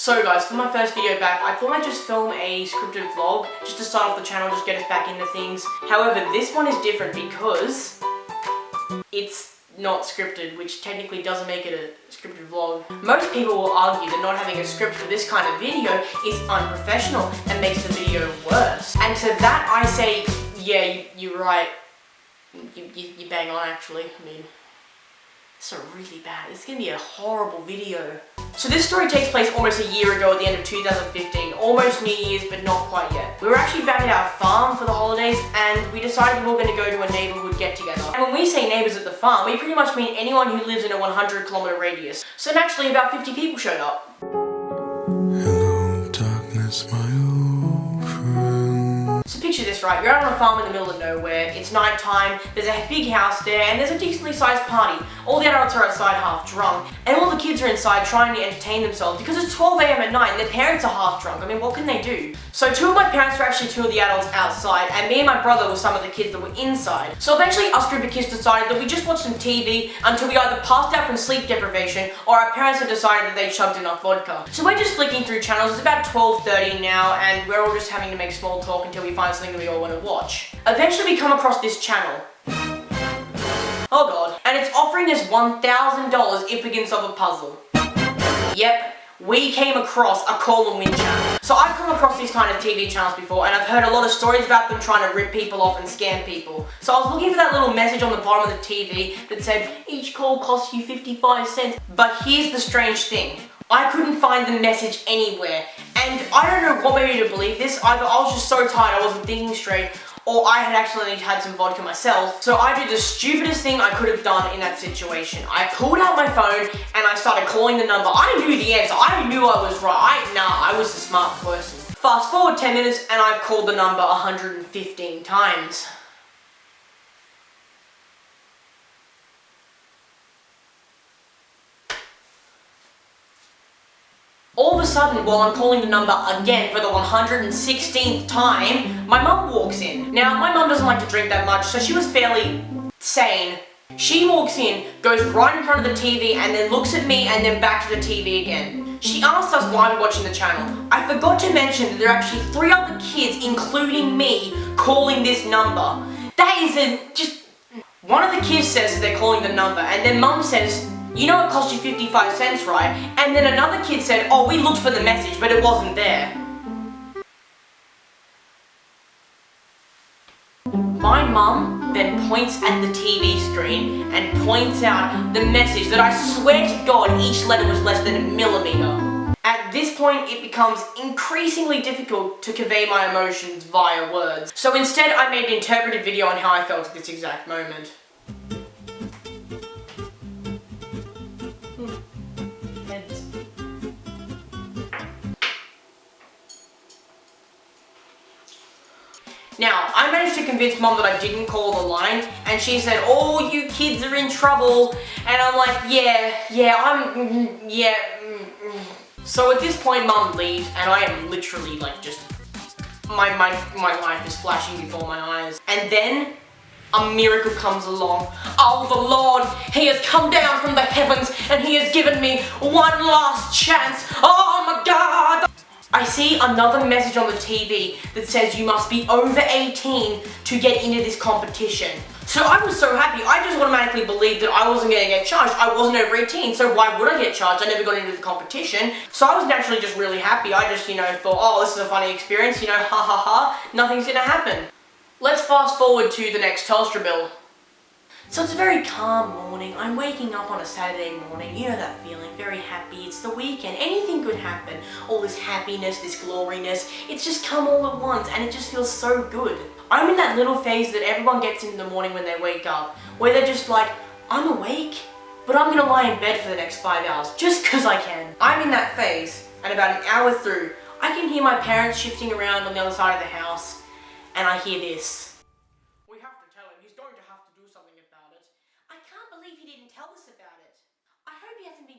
So guys, for my first video back, I thought I'd just film a scripted vlog, just to start off the channel, just get us back into things. However, this one is different because it's not scripted, which technically doesn't make it a scripted vlog. Most people will argue that not having a script for this kind of video is unprofessional and makes the video worse. And to that I say, yeah, you're right. You bang on actually. I mean, it's really bad. It's gonna be a horrible video. So this story takes place almost a year ago at the end of 2015, almost New Year's, but not quite yet. We were actually back at our farm for the holidays, and we decided we were going to go to a neighborhood get-together. And when we say neighbors at the farm, we pretty much mean anyone who lives in a 100-kilometer radius. So naturally, about 50 people showed up. Hello, darkness, my old friend. So picture this, right? You're out on a farm in the middle of nowhere, it's night time, there's a big house there, and there's a decently sized party. All the adults are outside half drunk, and all the kids are inside trying to entertain themselves because it's 12 AM at night and their parents are half drunk. I mean, what can they do? So two of my parents were actually two of the adults outside, and me and my brother were some of the kids that were inside. So eventually us group of kids decided that we just watched some TV until we either passed out from sleep deprivation or our parents had decided that they chugged enough vodka. So we're just flicking through channels. It's about 12:30 now, and we're all just having to make small talk until we find something that we all want to watch. Eventually we come across this channel. Oh god. And it's offering us $1,000 if we can solve a puzzle. Yep. We came across a call and win channel. So I've come across these kind of TV channels before, and I've heard a lot of stories about them trying to rip people off and scam people. So I was looking for that little message on the bottom of the TV that said, each call costs you 55 cents. But here's the strange thing. I couldn't find the message anywhere. And I don't know what made me to believe this. Either I was just so tired I wasn't thinking straight, or I had actually had some vodka myself. So I did the stupidest thing I could have done in that situation. I pulled out my phone and I started calling the number. I knew the answer. I knew I was right. I was a smart person. Fast forward 10 minutes and I've called the number 115 times. All of a sudden, while I'm calling the number again for the 116th time, my mum walks in. Now, my mum doesn't like to drink that much, so she was fairly sane. She walks in, goes right in front of the TV, and then looks at me and then back to the TV again. She asked us why we're watching the channel. I forgot to mention that there are actually 3 other kids, including me, calling this number. That isn't just... One of the kids says that they're calling the number, and then mum says, you know it cost you 55 cents, right? And then another kid said, oh, we looked for the message, but it wasn't there. My mum then points at the TV screen and points out the message that I swear to God each letter was less than a millimeter. At this point, it becomes increasingly difficult to convey my emotions via words. So instead, I made an interpretive video on how I felt at this exact moment. Now, I managed to convince Mom that I didn't call the line, and she said, oh, you kids are in trouble, and I'm like, yeah. So at this point, Mum leaves, and I am literally like just, my life is flashing before my eyes. And then, a miracle comes along. Oh, the Lord, He has come down from the heavens, and He has given me one last chance. Oh my God! I see another message on the TV that says you must be over 18 to get into this competition. So I was so happy, I just automatically believed that I wasn't going to get charged. I wasn't over 18, so why would I get charged? I never got into the competition. So I was naturally just really happy. I just, thought, oh, this is a funny experience, ha ha ha, nothing's going to happen. Let's fast forward to the next Telstra bill. So it's a very calm morning. I'm waking up on a Saturday morning. You know that feeling, very happy. It's the weekend. Anything could happen. All this happiness, this gloriness, it's just come all at once and it just feels so good. I'm in that little phase that everyone gets in the morning when they wake up, where they're just like, I'm awake, but I'm gonna lie in bed for the next 5 hours, just cause I can. I'm in that phase, and about an hour through, I can hear my parents shifting around on the other side of the house, and I hear this.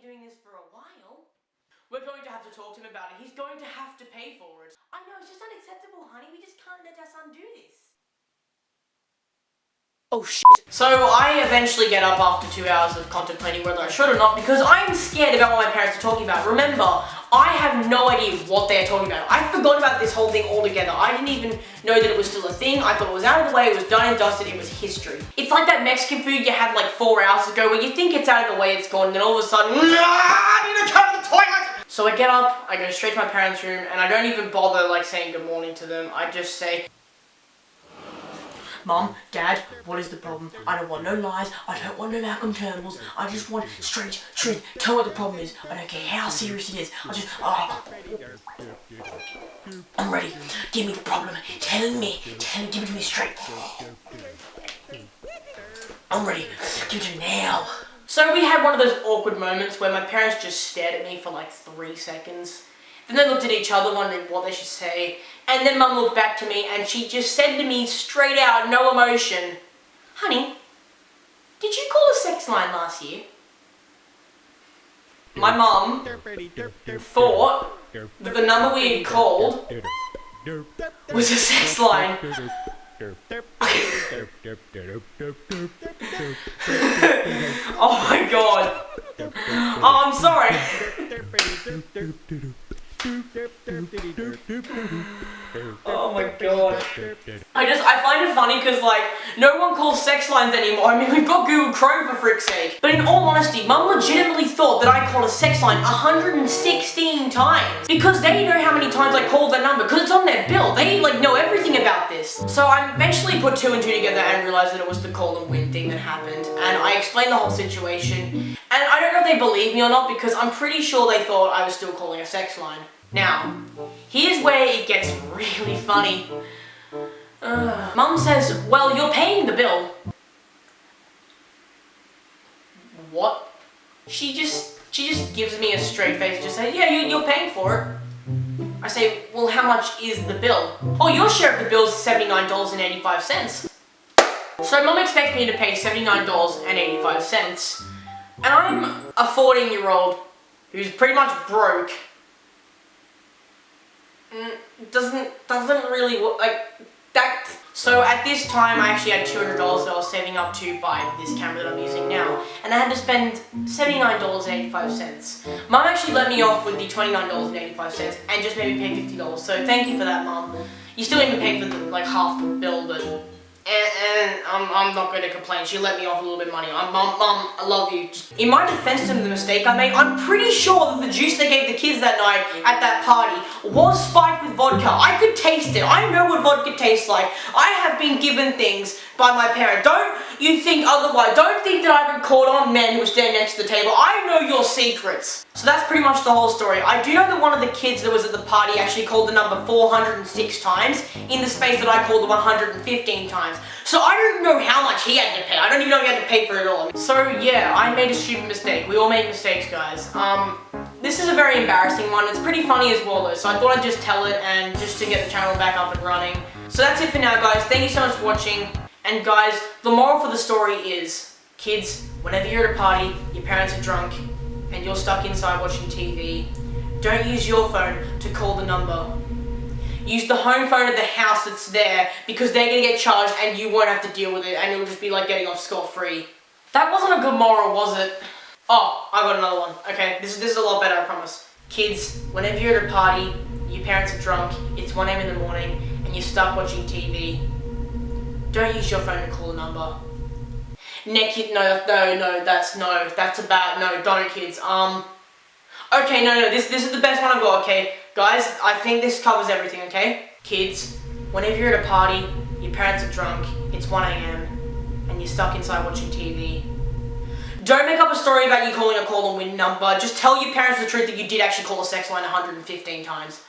Doing this for a while. We're going to have to talk to him about it. He's going to have to pay for it. I know, it's just unacceptable, honey. We just can't let our son do this. Oh shit. So I eventually get up after 2 hours of contemplating whether I should or not because I'm scared about what my parents are talking about. Remember, I have no idea what they're talking about. I forgot about this whole thing altogether. I didn't even know that it was still a thing. I thought it was out of the way, it was done and dusted, it was history. It's like that Mexican food you had like 4 hours ago where you think it's out of the way, it's gone, and then all of a sudden, I need to go to the toilet! So I get up, I go straight to my parents' room, and I don't even bother like saying good morning to them. I just say, Mom, Dad, what is the problem? I don't want no lies, I don't want no Malcolm Turnbulls, I just want straight truth. Tell me what the problem is. I don't care how serious it is. I just, I'm ready. Give me the problem. Tell me, give it to me straight. I'm ready. Give it to me now. So we had one of those awkward moments where my parents just stared at me for like 3 seconds. Then they looked at each other wondering what they should say. And then Mum looked back to me and she just said to me straight out, no emotion, Honey, did you call a sex line last year? My mum thought that the number we had called was a sex line. Oh my god. Oh, I'm sorry. Oh my god. I find it funny because like no one calls sex lines anymore. I mean, we've got Google Chrome for frick's sake. But in all honesty, Mum legitimately thought that I called a sex line 116 times because they know how many times I called that number because it's on their bill. They like know everything about this. So I eventually put 2 and 2 together and realized that it was the call and win thing that happened. And I explained the whole situation. And I don't know if they believe me or not because I'm pretty sure they thought I was still calling a sex line. Now, here's where it gets really funny. Mum says, well, you're paying the bill. What? She just gives me a straight face and just says, yeah, you're paying for it. I say, well, how much is the bill? Oh, your share of the bill is $79.85. So Mum expects me to pay $79.85. And I'm a 14-year-old who's pretty much broke. Doesn't really work like that. So at this time I actually had $200 that I was saving up to buy this camera that I'm using now, and I had to spend $79.85. Mum actually let me off with the $29.85 and just made me pay $50. So thank you for that, Mum. You still need to pay for the like half the bill, but and I'm not going to complain. She let me off a little bit of money. Mum, I love you. In my defense to the mistake I made, I'm pretty sure that the juice they gave the kids that night at that party was spiked with vodka. I could taste it. I know what vodka tastes like. I have been given things by my parent. Don't you think otherwise. Don't think that I've been caught on men who were standing next to the table. I know your secrets. So that's pretty much the whole story. I do know that one of the kids that was at the party actually called the number 406 times in the space that I called the 115 times. So I don't know how much he had to pay. I don't even know he had to pay for it all. So yeah, I made a stupid mistake. We all make mistakes, guys. This is a very embarrassing one. It's pretty funny as well though, so I thought I'd just tell it and just to get the channel back up and running. So that's it for now, guys. Thank you so much for watching. And guys, the moral for the story is, kids, whenever you're at a party, your parents are drunk, and you're stuck inside watching TV, don't use your phone to call the number. Use the home phone of the house that's there because they're going to get charged and you won't have to deal with it and it'll just be like getting off scot-free. That wasn't a good moral, was it? Oh, I got another one. Okay, this is a lot better, I promise. Kids, whenever you're at a party, your parents are drunk, it's 1 AM in the morning, and you're stuck watching TV, don't use your phone to call the number. That's about, no, don't kids. Okay, no, this is the best one I've got, okay? Guys, I think this covers everything, okay? Kids, whenever you're at a party, your parents are drunk, it's 1 AM, and you're stuck inside watching TV, don't make up a story about you calling a call and win number. Just tell your parents the truth that you did actually call a sex line 115 times.